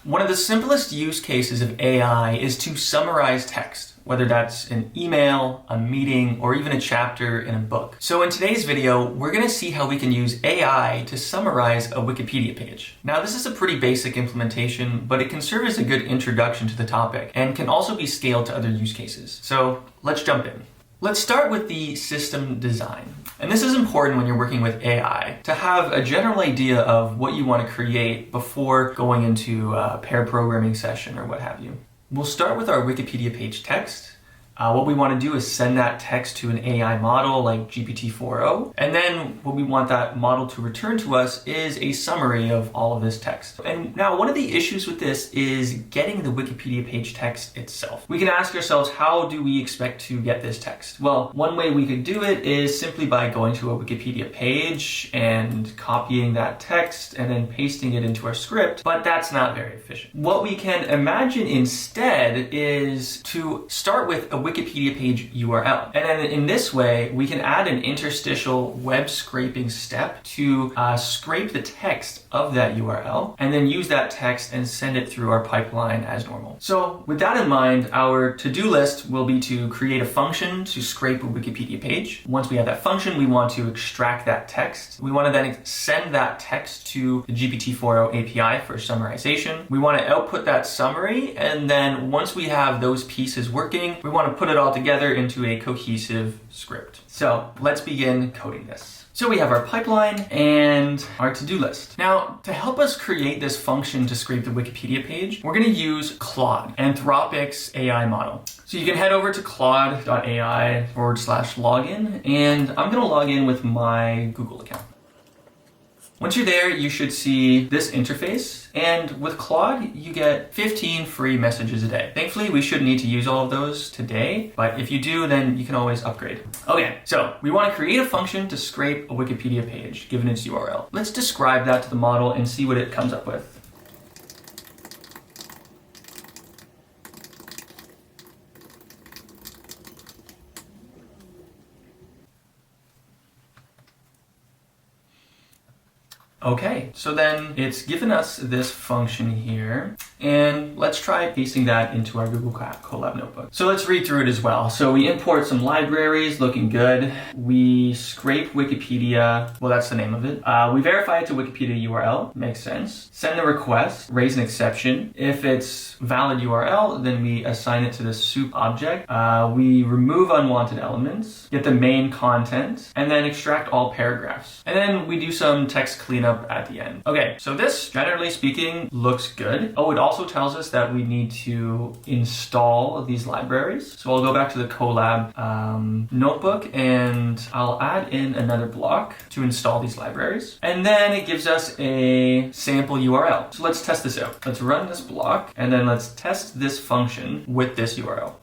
One of the simplest use cases of AI is to summarize text, whether that's an email, a meeting, or even a chapter in a book. So in today's video, we're going to see how we can use AI to summarize a Wikipedia page. Now, this is a pretty basic implementation, but it can serve as a good introduction to the topic and can also be scaled to other use cases. So let's jump in. Let's start with the system design. And this is important when you're working with AI, to have a general idea of what you want to create before going into a pair programming session or what have you. We'll start with our Wikipedia page text. What we want to do is send that text to an AI model like GPT-4o. And then what we want that model to return to us is a summary of all of this text. And now one of the issues with this is getting the Wikipedia page text itself. We can ask ourselves, how do we expect to get this text? Well, one way we could do it is simply by going to a Wikipedia page and copying that text and then pasting it into our script, but that's not very efficient. What we can imagine instead is to start with a Wikipedia page URL. And then in this way, we can add an interstitial web scraping step to scrape the text of that URL and then use that text and send it through our pipeline as normal. So with that in mind, our to-do list will be to create a function to scrape a Wikipedia page. Once we have that function, we want to extract that text. We want to then send that text to the GPT-4o API for summarization. We want to output that summary, and then once we have those pieces working, we want to put it all together into a cohesive script. So let's begin coding this. So we have our pipeline and our to-do list. Now, to help us create this function to scrape the Wikipedia page, we're going to use Claude, Anthropic's AI model. So you can head over to claude.ai/login, and I'm going to log in with my Google account. Once you're there, you should see this interface, and with Claude, you get 15 free messages a day. Thankfully, we shouldn't need to use all of those today, but if you do, then you can always upgrade. Okay, so we want to create a function to scrape a Wikipedia page, given its URL. Let's describe that to the model and see what it comes up with. Okay, so then it's given us this function here, and let's try pasting that into our Google Colab notebook. So let's read through it as well. So we import some libraries, looking good. We scrape Wikipedia, well, that's the name of it. We verify it to Wikipedia URL, makes sense. Send a request, raise an exception. If it's valid URL, then we assign it to the soup object. We remove unwanted elements, get the main content, and then extract all paragraphs. And then we do some text cleanup at the end. Okay, so this, generally speaking, looks good. Oh, it also tells us that we need to install these libraries. So I'll go back to the Colab notebook and I'll add in another block to install these libraries. And then it gives us a sample URL. So let's test this out. Let's run this block and then let's test this function with this URL.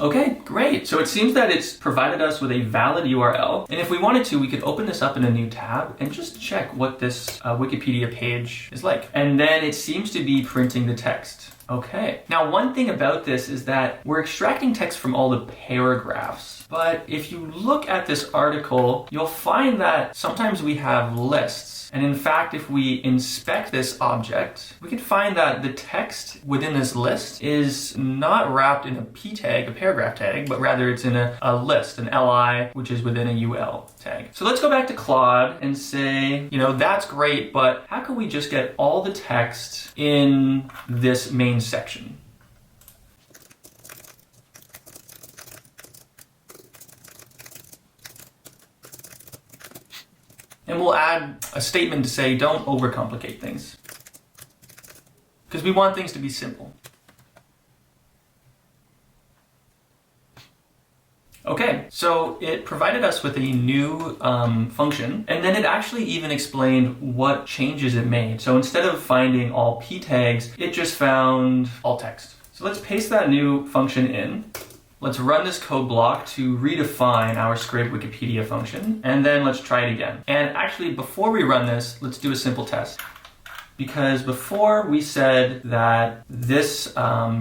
Okay, great. So it seems that it's provided us with a valid URL. And if we wanted to, we could open this up in a new tab and just check what this Wikipedia page is like. And then it seems to be printing the text. Okay. Now, one thing about this is that we're extracting text from all the paragraphs. But if you look at this article, you'll find that sometimes we have lists. And in fact, if we inspect this object, we can find that the text within this list is not wrapped in a p tag, a paragraph tag, but rather it's in a list, an li, which is within a ul tag. So let's go back to Claude and say, that's great, but how can we just get all the text in this main section? And we'll add a statement to say, don't overcomplicate things. Because we want things to be simple. Okay, so it provided us with a new function, and then it actually even explained what changes it made. So instead of finding all p tags, it just found all text. So let's paste that new function in. Let's run this code block to redefine our scrape Wikipedia function, and then let's try it again. And actually, before we run this, let's do a simple test. because before we said that this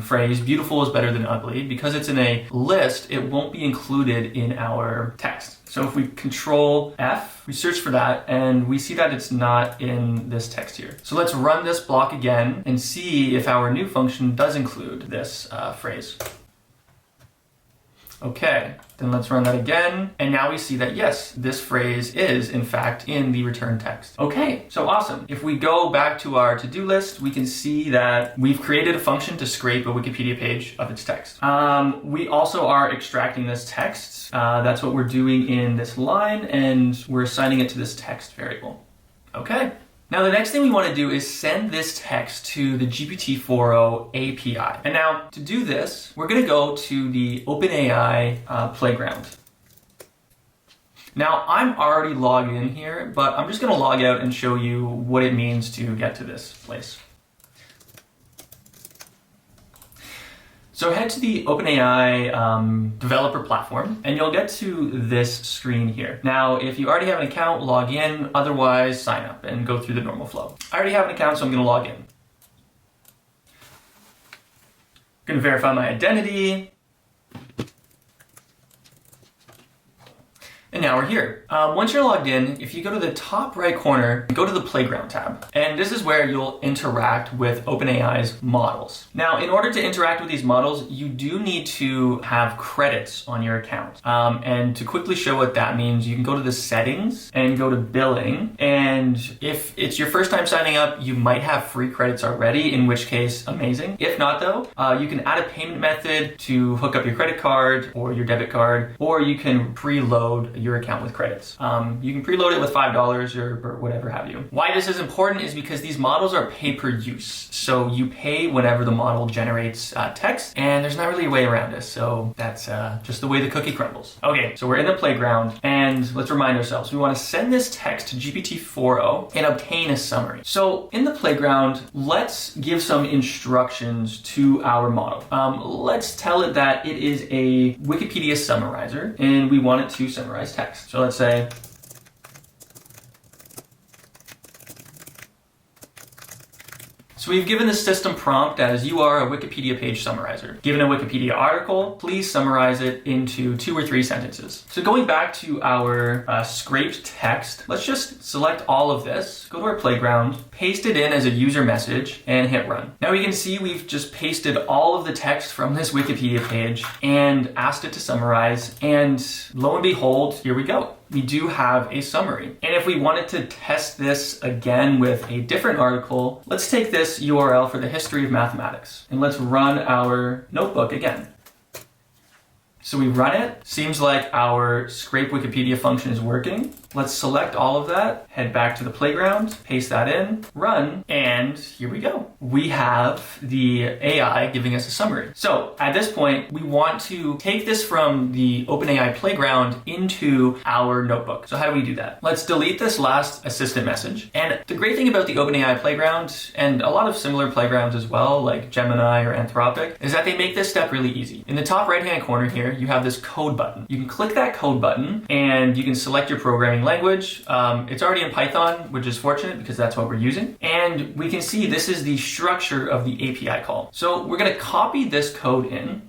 phrase, beautiful is better than ugly, because it's in a list, it won't be included in our text. So if we control F, we search for that and we see that it's not in this text here. So let's run this block again and see if our new function does include this phrase. Okay, then let's run that again. And now we see that yes, this phrase is in fact in the return text. Okay, so awesome. If we go back to our to-do list, we can see that we've created a function to scrape a Wikipedia page of its text. We also are extracting this text. That's what we're doing in this line, and we're assigning it to this text variable. Okay. Now the next thing we want to do is send this text to the GPT-4o API. And now to do this, we're going to go to the OpenAI playground. Now I'm already logged in here, but I'm just going to log out and show you what it means to get to this place. So head to the OpenAI developer platform and you'll get to this screen here. Now, if you already have an account, log in, otherwise sign up and go through the normal flow. I already have an account, so I'm gonna log in. I'm gonna verify my identity. And now we're here. Once you're logged in, if you go to the top right corner, go to the Playground tab. And this is where you'll interact with OpenAI's models. Now, in order to interact with these models, you do need to have credits on your account. And to quickly show what that means, you can go to the settings and go to billing. And if it's your first time signing up, you might have free credits already, in which case, amazing. If not though, you can add a payment method to hook up your credit card or your debit card, or you can preload your account with credits. You can preload it with $5 or whatever have you. Why this is important is because these models are pay per use. So you pay whenever the model generates text, and there's not really a way around this. So that's just the way the cookie crumbles. Okay, so we're in the playground, and let's remind ourselves, we want to send this text to GPT-4o and obtain a summary. So in the playground, let's give some instructions to our model. Let's tell it that it is a Wikipedia summarizer, and we want it to summarize text. So let's say, so we've given the system prompt as you are a Wikipedia page summarizer. Given a Wikipedia article, please summarize it into 2 or 3 sentences. So going back to our scraped text, let's just select all of this, go to our playground, paste it in as a user message, and hit run. Now we can see we've just pasted all of the text from this Wikipedia page and asked it to summarize, and lo and behold, here we go. We do have a summary. And if we wanted to test this again with a different article, let's take this URL for the history of mathematics and let's run our notebook again. So we run it. Seems like our scrape Wikipedia function is working. Let's select all of that, head back to the playground, paste that in, run, and here we go. We have the AI giving us a summary. So at this point, we want to take this from the OpenAI playground into our notebook. So how do we do that? Let's delete this last assistant message. And the great thing about the OpenAI playground, and a lot of similar playgrounds as well, like Gemini or Anthropic, is that they make this step really easy. In the top right-hand corner here, you have this code button. You can click that code button and you can select your programming language. It's already in Python, which is fortunate because that's what we're using. And we can see this is the structure of the API call. So we're going to copy this code in,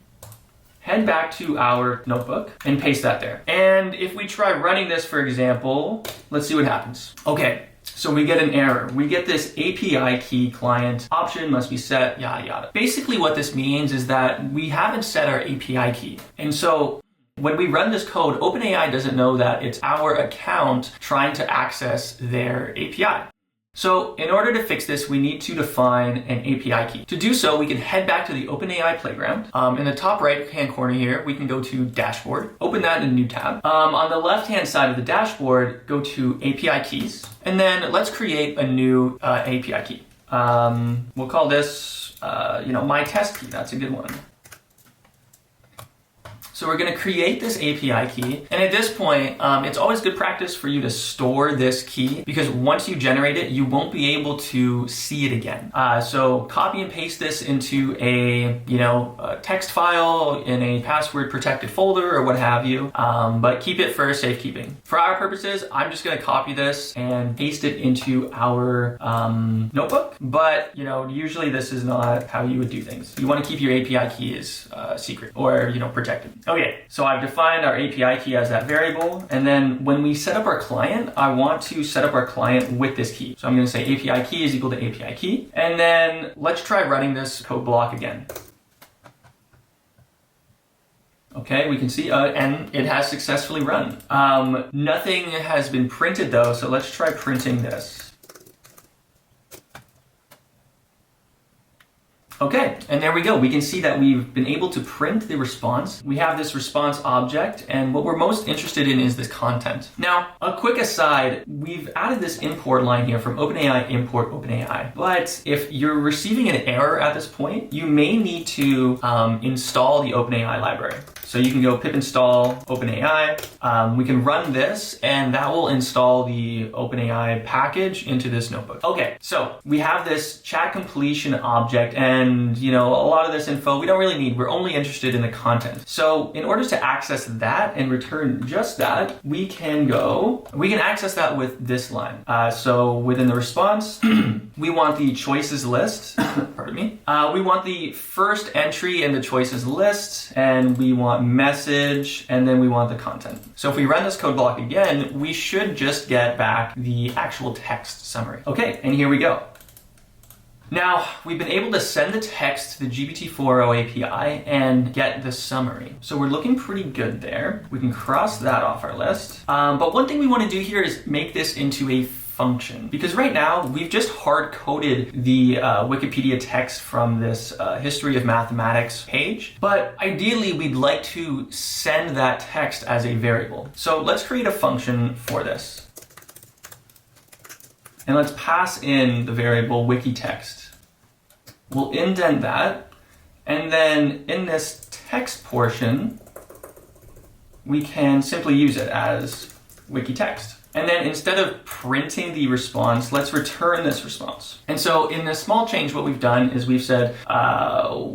head back to our notebook, and paste that there. And if we try running this, for example, let's see what happens. Okay. So we get an error. We get this API key client option must be set, yada, yada. Basically what this means is that we haven't set our API key. And so when we run this code, OpenAI doesn't know that it's our account trying to access their API. So in order to fix this, we need to define an API key. To do so, we can head back to the OpenAI playground. In the top right-hand corner here, we can go to Dashboard, open that in a new tab. On the left-hand side of the dashboard, go to API keys, and then let's create a new API key. We'll call this, my test key. That's a good one. So we're going to create this API key. And at this point, it's always good practice for you to store this key, because once you generate it, you won't be able to see it again. So copy and paste this into a text file in a password protected folder or what have you. But keep it for safekeeping. For our purposes, I'm just going to copy this and paste it into our notebook. But usually this is not how you would do things. You want to keep your API keys secret or protected. Okay, so I've defined our API key as that variable, and then when we set up our client, I want to set up our client with this key. So I'm going to say API key is equal to API key, and then let's try running this code block again. Okay, we can see, and it has successfully run. Nothing has been printed though, so let's try printing this. Okay, and there we go. We can see that we've been able to print the response. We have this response object, and what we're most interested in is this content. Now, a quick aside, we've added this import line here from OpenAI import OpenAI. But if you're receiving an error at this point, you may need to install the OpenAI library. So you can go pip install OpenAI. We can run this, and that will install the OpenAI package into this notebook. Okay, so we have this chat completion object, and a lot of this info we don't really need. We're only interested in the content. So in order to access that and return just that, we can access that with this line. So within the response, we want the choices list. Pardon me. We want the first entry in the choices list, and we want message, and then we want the content. So if we run this code block again, we should just get back the actual text summary. Okay, and here we go. Now, we've been able to send the text to the GPT-4o API and get the summary. So we're looking pretty good there. We can cross that off our list. But one thing we want to do here is make this into a function, because right now we've just hard-coded the Wikipedia text from this history of mathematics page, but ideally we'd like to send that text as a variable. So let's create a function for this. And let's pass in the variable wiki text. We'll indent that, and then in this text portion, we can simply use it as wiki text. And then instead of printing the response, let's return this response. And so in this small change, what we've done is we've said,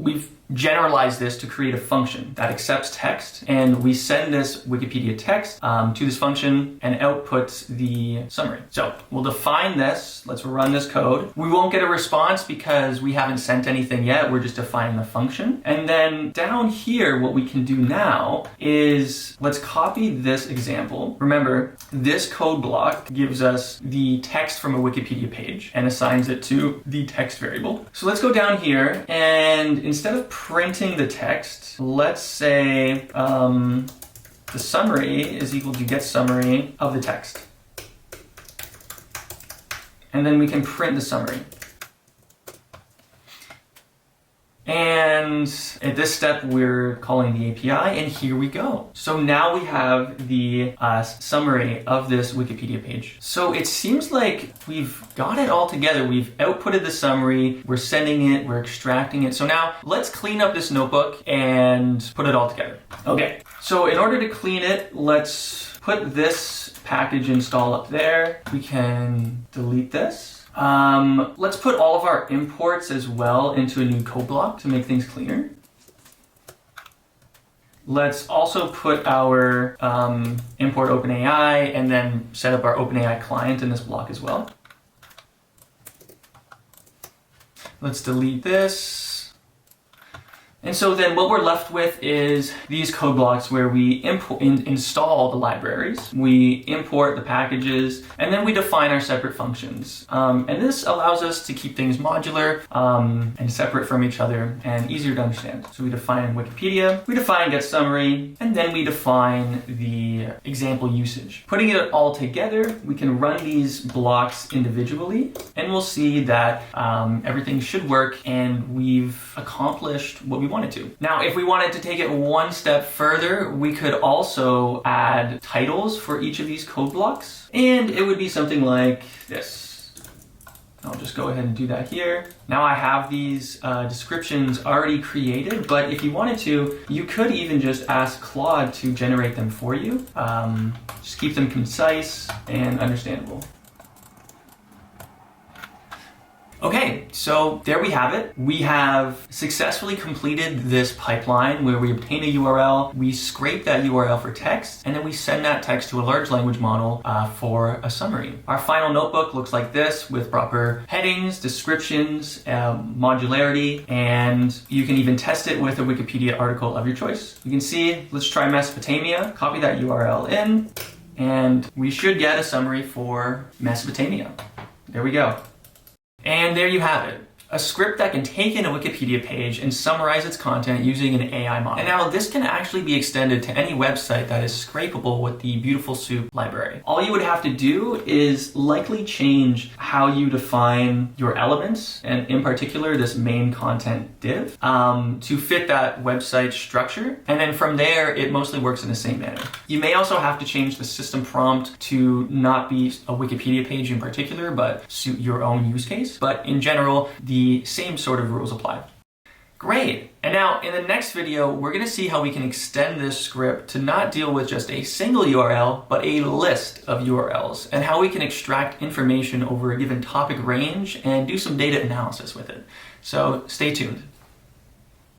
we've generalize this to create a function that accepts text, and we send this Wikipedia text to this function and outputs the summary. So we'll define this. Let's run this code. We won't get a response because we haven't sent anything yet. We're just defining the function. And then down here, what we can do now is let's copy this example. Remember, this code block gives us the text from a Wikipedia page and assigns it to the text variable. So let's go down here, and instead of printing the text, let's say the summary is equal to get summary of the text. And then we can print the summary. And at this step, we're calling the API, and here we go. So now we have the summary of this Wikipedia page. So it seems like we've got it all together. We've outputted the summary, we're sending it, we're extracting it. So now let's clean up this notebook and put it all together. Okay, so in order to clean it, let's put this package install up there. We can delete this. Let's put all of our imports as well into a new code block to make things cleaner. Let's also put our import OpenAI and then set up our OpenAI client in this block as well. Let's delete this. And so then what we're left with is these code blocks where we install the libraries, we import the packages, and then we define our separate functions. And this allows us to keep things modular and separate from each other and easier to understand. So we define Wikipedia, we define get summary, and then we define the example usage. Putting it all together, we can run these blocks individually, and we'll see that everything should work and we've accomplished what we wanted to. Now, if we wanted to take it one step further, we could also add titles for each of these code blocks, and it would be something like this. I'll just go ahead and do that here. Now I have these descriptions already created, but if you wanted to, you could even just ask Claude to generate them for you. Just keep them concise and understandable. Okay, so there we have it. We have successfully completed this pipeline where we obtain a URL, we scrape that URL for text, and then we send that text to a large language model for a summary. Our final notebook looks like this with proper headings, descriptions, modularity, and you can even test it with a Wikipedia article of your choice. You can see, let's try Mesopotamia, copy that URL in, and we should get a summary for Mesopotamia. There we go. And there you have it, a script that can take in a Wikipedia page and summarize its content using an AI model. And now this can actually be extended to any website that is scrapable with the Beautiful Soup library. All you would have to do is likely change how you define your elements, and in particular this main content div, to fit that website structure. And then from there, it mostly works in the same manner. You may also have to change the system prompt to not be a Wikipedia page in particular, but suit your own use case. But in general, the same sort of rules apply. Great. And now in the next video, we're going to see how we can extend this script to not deal with just a single URL, but a list of URLs, and how we can extract information over a given topic range and do some data analysis with it. So stay tuned.